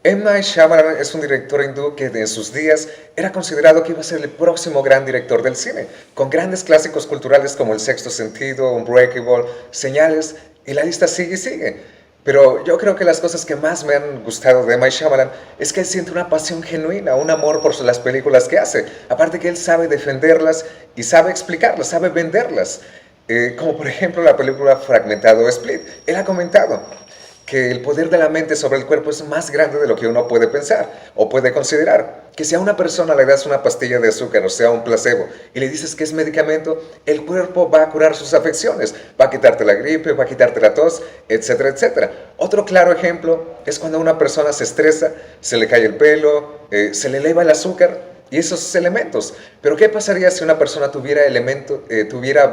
M. Night Shyamalan es un director hindú que en sus días era considerado que iba a ser el próximo gran director del cine, con grandes clásicos culturales como El Sexto Sentido, Unbreakable, Señales, y la lista sigue y sigue. Pero yo creo que las cosas que más me han gustado de M. Night Shyamalan es que él siente una pasión genuina, un amor por las películas que hace. Aparte que él sabe defenderlas y sabe explicarlas, sabe venderlas. Como por ejemplo la película Fragmentado o Split. Él ha comentado que el poder de la mente sobre el cuerpo es más grande de lo que uno puede pensar o puede considerar. Que si a una persona le das una pastilla de azúcar, o sea, un placebo, y le dices que es medicamento, el cuerpo va a curar sus afecciones, va a quitarte la gripe, va a quitarte la tos, etcétera, etcétera. Otro claro ejemplo es cuando una persona se estresa, se le cae el pelo, se le eleva el azúcar, y esos elementos. Pero ¿qué pasaría si una persona tuviera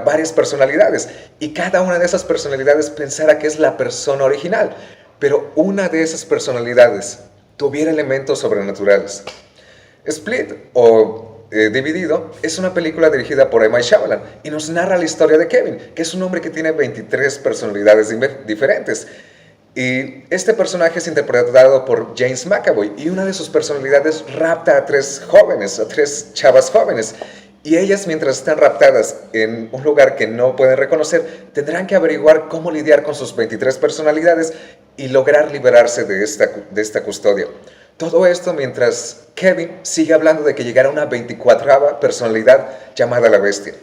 varias personalidades y cada una de esas personalidades pensara que es la persona original, pero una de esas personalidades tuviera elementos sobrenaturales? Split o Dividido es una película dirigida por M. Night Shyamalan y nos narra la historia de Kevin, que es un hombre que tiene 23 personalidades diferentes. Y este personaje es interpretado por James McAvoy y una de sus personalidades rapta a tres jóvenes, a tres chavas jóvenes. Y ellas, mientras están raptadas en un lugar que no pueden reconocer, tendrán que averiguar cómo lidiar con sus 23 personalidades y lograr liberarse de esta custodia. Todo esto mientras Kevin sigue hablando de que llegará una 24ª personalidad llamada la Bestia.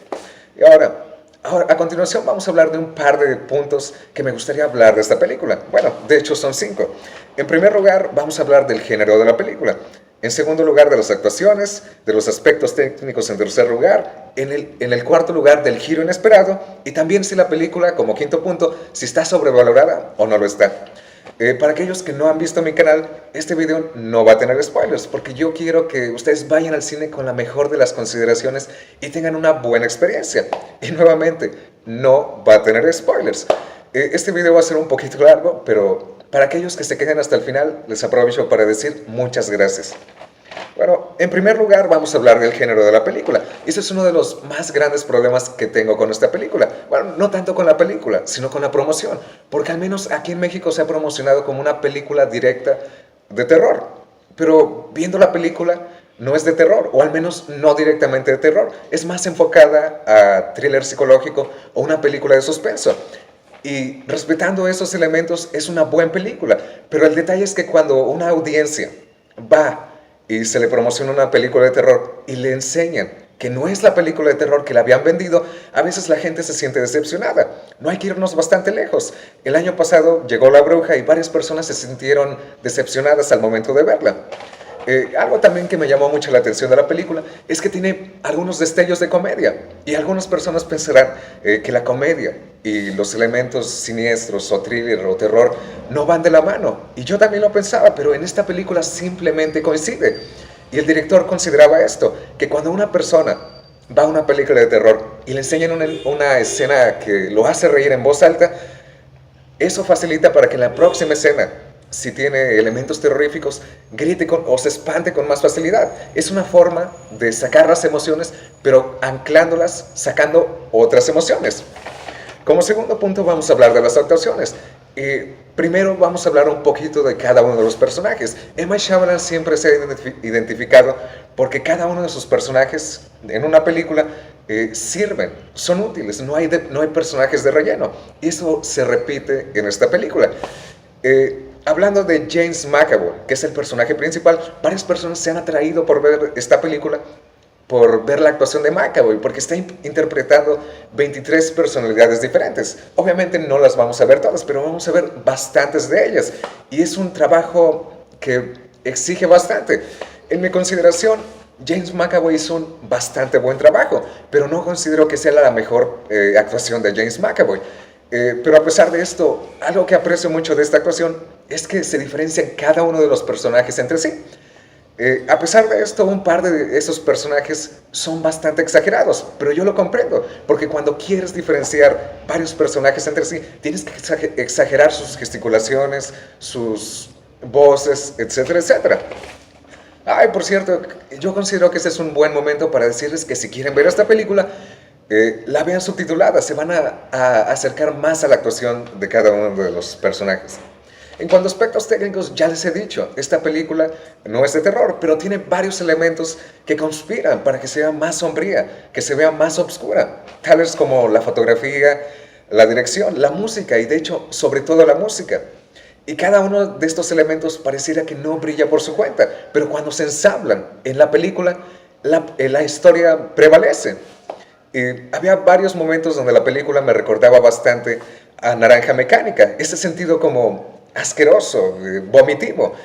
Y ahora, a continuación vamos a hablar de un par de puntos que me gustaría hablar de esta película. Bueno, de hecho son 5. En primer lugar, vamos a hablar del género de la película. En segundo lugar, de las actuaciones, de los aspectos técnicos en tercer lugar. En el cuarto lugar, del giro inesperado. Y también si la película, como quinto punto, si está sobrevalorada o no lo está. Para aquellos que no han visto mi canal, este video no va a tener spoilers, porque yo quiero que ustedes vayan al cine con la mejor de las consideraciones y tengan una buena experiencia. Y nuevamente, no va a tener spoilers. Este video va a ser un poquito largo, pero para aquellos que se queden hasta el final, les aprovecho para decir muchas gracias. Bueno, en primer lugar vamos a hablar del género de la película. Ese es uno de los más grandes problemas que tengo con esta película. Bueno, no tanto con la película, sino con la promoción. Porque al menos aquí en México se ha promocionado como una película directa de terror. Pero viendo la película no es de terror, o al menos no directamente de terror. Es más enfocada a thriller psicológico o una película de suspenso. Y respetando esos elementos es una buena película. Pero el detalle es que cuando una audiencia va y se le promociona una película de terror y le enseñan que no es la película de terror que le habían vendido, a veces la gente se siente decepcionada. No hay que irnos bastante lejos. El año pasado llegó La Bruja y varias personas se sintieron decepcionadas al momento de verla. Algo también que me llamó mucho la atención de la película es que tiene algunos destellos de comedia y algunas personas pensarán que la comedia y los elementos siniestros o thriller o terror no van de la mano, y yo también lo pensaba, pero en esta película simplemente coincide. Y el director consideraba esto, que cuando una persona va a una película de terror y le enseñan una escena que lo hace reír en voz alta, eso facilita para que en la próxima escena, si tiene elementos terroríficos, grite o se espante con más facilidad. Es una forma de sacar las emociones, pero anclándolas, sacando otras emociones. Como segundo punto vamos a hablar de las actuaciones. Primero vamos a hablar un poquito de cada uno de los personajes. M. Night Shyamalan siempre se ha identificado porque cada uno de sus personajes en una película sirven, son útiles, no hay personajes de relleno. Y eso se repite en esta película. Hablando de James McAvoy, que es el personaje principal, varias personas se han atraído por ver esta película, por ver la actuación de McAvoy, porque está interpretando 23 personalidades diferentes. Obviamente no las vamos a ver todas, pero vamos a ver bastantes de ellas. Y es un trabajo que exige bastante. En mi consideración, James McAvoy hizo un bastante buen trabajo, pero no considero que sea la mejor actuación de James McAvoy. Pero a pesar de esto, algo que aprecio mucho de esta actuación es que se diferencian cada uno de los personajes entre sí. A pesar de esto, un par de esos personajes son bastante exagerados, pero yo lo comprendo, porque cuando quieres diferenciar varios personajes entre sí, tienes que exagerar sus gesticulaciones, sus voces, etcétera, etcétera. Ay, por cierto, yo considero que ese es un buen momento para decirles que si quieren ver esta película, la vean subtitulada, se van a acercar más a la actuación de cada uno de los personajes. En cuanto a aspectos técnicos, ya les he dicho, esta película no es de terror, pero tiene varios elementos que conspiran para que sea más sombría, que se vea más oscura, tales como la fotografía, la dirección, la música y de hecho, sobre todo la música. Y cada uno de estos elementos pareciera que no brilla por su cuenta, pero cuando se ensamblan en la película, la historia prevalece. Había varios momentos donde la película me recordaba bastante a Naranja Mecánica, ese sentido como asqueroso, vomitivo.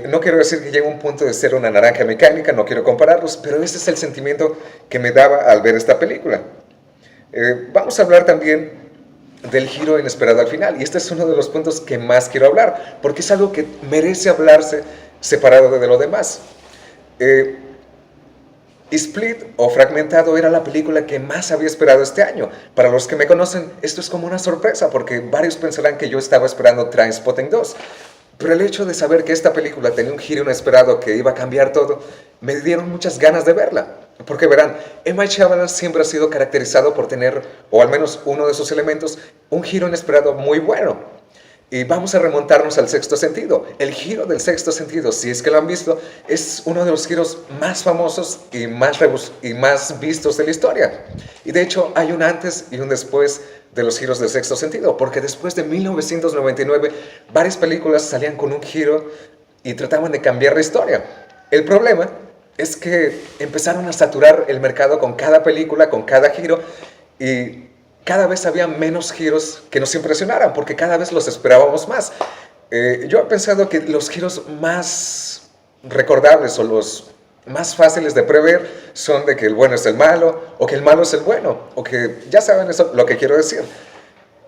No quiero decir que llegue a un punto de ser una naranja mecánica, no quiero compararlos, pero ese es el sentimiento que me daba al ver esta película. Vamos a hablar también del giro inesperado al final, y este es uno de los puntos que más quiero hablar, porque es algo que merece hablarse separado de lo demás. Eh, Split o Fragmentado era la película que más había esperado este año. Para los que me conocen, esto es como una sorpresa porque varios pensarán que yo estaba esperando Trainspotting 2. Pero el hecho de saber que esta película tenía un giro inesperado que iba a cambiar todo, me dieron muchas ganas de verla. Porque verán, M. Night Shyamalan siempre ha sido caracterizado por tener, o al menos uno de sus elementos, un giro inesperado muy bueno. Y vamos a remontarnos al Sexto Sentido. El giro del Sexto Sentido, si es que lo han visto, es uno de los giros más famosos y más vistos de la historia. Y de hecho hay un antes y un después de los giros del Sexto Sentido, porque después de 1999 varias películas salían con un giro y trataban de cambiar la historia. El problema es que empezaron a saturar el mercado con cada película, con cada giro, y cada vez había menos giros que nos impresionaran, porque cada vez los esperábamos más. Yo he pensado que los giros más recordables o los más fáciles de prever son de que el bueno es el malo, o que el malo es el bueno, o que ya saben eso, lo que quiero decir.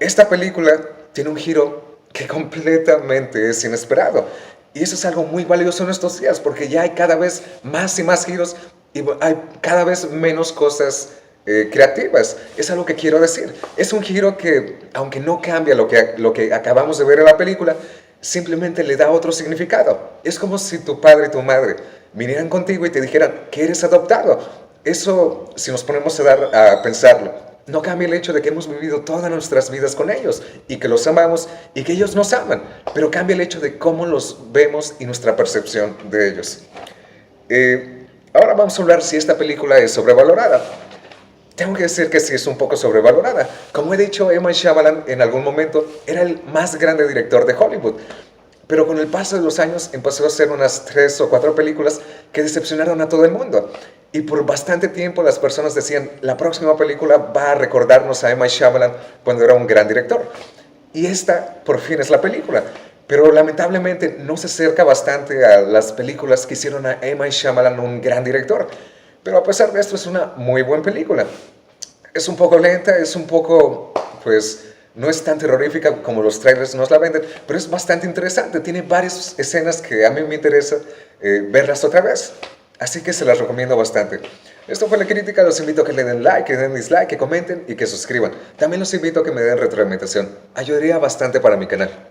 Esta película tiene un giro que completamente es inesperado. Y eso es algo muy valioso en estos días, porque ya hay cada vez más y más giros y hay cada vez menos cosas creativas. Es algo que quiero decir. Es un giro que, aunque no cambia lo que acabamos de ver en la película, simplemente le da otro significado. Es como si tu padre y tu madre vinieran contigo y te dijeran que eres adoptado. Eso, si nos ponemos a pensarlo, no cambia el hecho de que hemos vivido todas nuestras vidas con ellos y que los amamos y que ellos nos aman, pero cambia el hecho de cómo los vemos y nuestra percepción de ellos. Ahora vamos a hablar si esta película es sobrevalorada. Tengo que decir que sí es un poco sobrevalorada. Como he dicho, M. Night Shyamalan en algún momento era el más grande director de Hollywood. Pero con el paso de los años empezó a hacer unas 3 o 4 películas que decepcionaron a todo el mundo. Y por bastante tiempo las personas decían, la próxima película va a recordarnos a M. Night Shyamalan cuando era un gran director. Y esta por fin es la película. Pero lamentablemente no se acerca bastante a las películas que hicieron a M. Night Shyamalan un gran director. Pero a pesar de esto es una muy buena película. Es un poco lenta, es un poco, pues, no es tan terrorífica como los trailers nos la venden, pero es bastante interesante. Tiene varias escenas que a mí me interesa verlas otra vez. Así que se las recomiendo bastante. Esto fue la crítica, los invito a que le den like, que den dislike, que comenten y que suscriban. También los invito a que me den retroalimentación. Ayudaría bastante para mi canal.